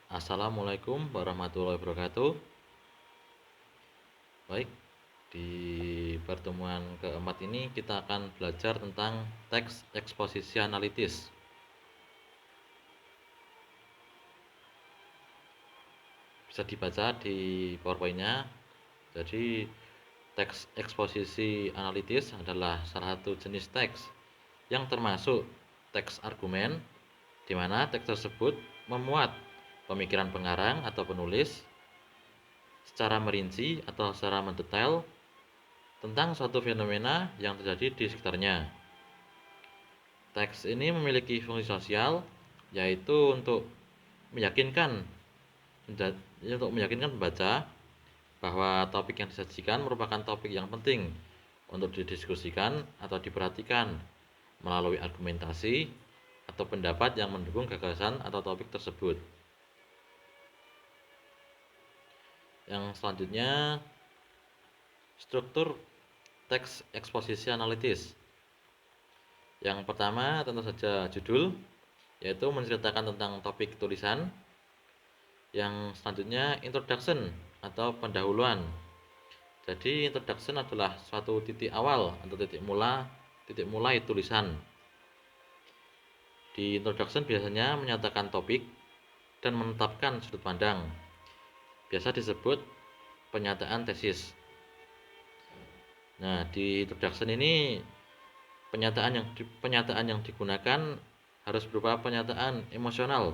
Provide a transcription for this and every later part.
Assalamualaikum warahmatullahi wabarakatuh. Baik, di pertemuan keempat ini kita akan belajar tentang teks eksposisi analitis. Bisa dibaca di PowerPoint-nya. Jadi, teks eksposisi analitis adalah salah satu jenis teks yang termasuk teks argumen, di mana teks tersebut memuat pemikiran pengarang atau penulis secara merinci atau secara mendetail tentang suatu fenomena yang terjadi di sekitarnya. Teks ini memiliki fungsi sosial, yaitu untuk meyakinkan pembaca bahwa topik yang disajikan merupakan topik yang penting untuk didiskusikan atau diperhatikan melalui argumentasi atau pendapat yang mendukung gagasan atau topik tersebut. Yang selanjutnya, struktur teks eksposisi analitis. Yang pertama tentu saja judul, yaitu menceritakan tentang topik tulisan. Yang selanjutnya introduction atau pendahuluan. Jadi introduction adalah suatu titik awal atau titik mulai tulisan. Di introduction biasanya menyatakan topik dan menetapkan sudut pandang. Biasa disebut pernyataan tesis. Nah, di introduction ini pernyataan yang digunakan harus berupa pernyataan emosional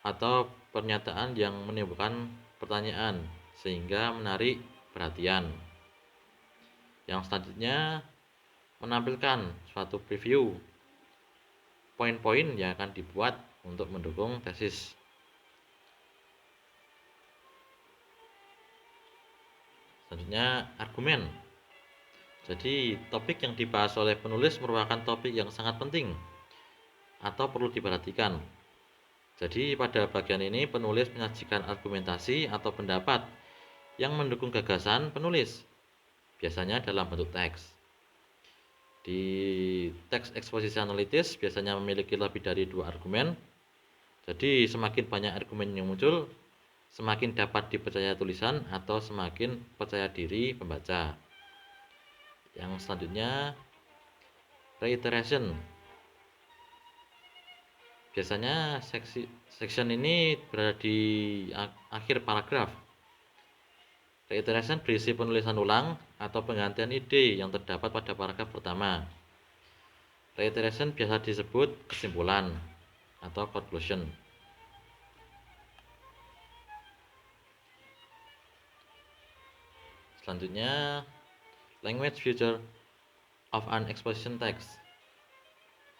atau pernyataan yang menimbulkan pertanyaan sehingga menarik perhatian. Yang selanjutnya menampilkan suatu preview poin-poin yang akan dibuat untuk mendukung tesis. Selanjutnya argumen. Jadi topik yang dibahas oleh penulis merupakan topik yang sangat penting atau perlu diperhatikan. Jadi pada bagian ini penulis menyajikan argumentasi atau pendapat yang mendukung gagasan penulis, biasanya dalam bentuk teks. Di teks eksposisi analitis biasanya memiliki lebih dari 2 argumen. Jadi semakin banyak argumen yang muncul, semakin dapat dipercaya tulisan atau semakin percaya diri pembaca. Yang selanjutnya reiteration. Biasanya section ini berada di akhir paragraf. Reiteration berisi penulisan ulang atau penggantian ide yang terdapat pada paragraf pertama. Reiteration biasa disebut kesimpulan atau conclusion. Selanjutnya, language feature of an exposition text.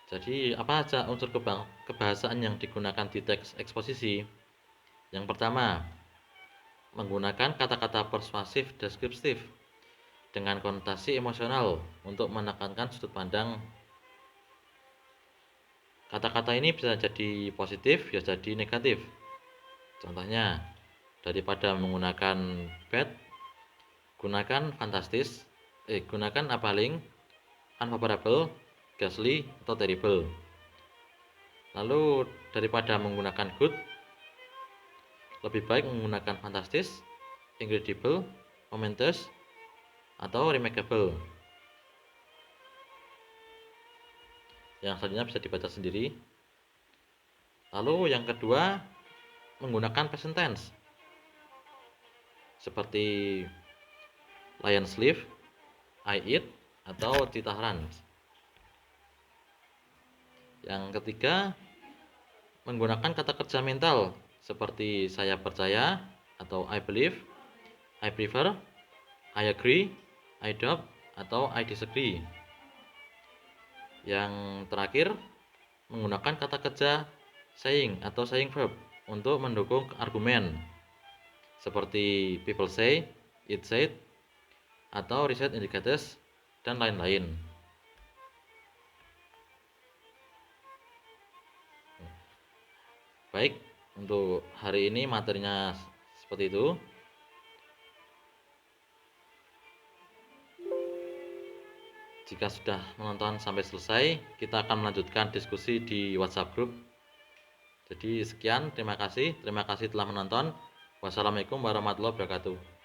Jadi, apa saja unsur kebahasaan yang digunakan di teks eksposisi? Yang pertama, menggunakan kata-kata persuasif deskriptif dengan konotasi emosional untuk menekankan sudut pandang. Kata-kata ini bisa jadi positif, bisa jadi negatif. Contohnya, daripada menggunakan bad, gunakan fantastis, gunakan appalling, unfavorable, ghastly, atau terrible. Lalu daripada menggunakan good, lebih baik menggunakan fantastis, incredible, momentous, atau remarkable. Yang selanjutnya bisa dibaca sendiri. Lalu yang kedua, menggunakan present tense seperti lion sleep, I eat, atau cheetah runs. Yang ketiga, menggunakan kata kerja mental seperti saya percaya atau I believe, I prefer, I agree, I doubt, atau I disagree. Yang terakhir, menggunakan kata kerja saying atau saying verb untuk mendukung argumen seperti people say, it said, atau research indicators, dan lain-lain. Baik, untuk hari ini materinya seperti itu. Jika sudah menonton sampai selesai, kita akan melanjutkan diskusi di WhatsApp group. Jadi sekian, terima kasih telah menonton. Wassalamualaikum warahmatullahi wabarakatuh.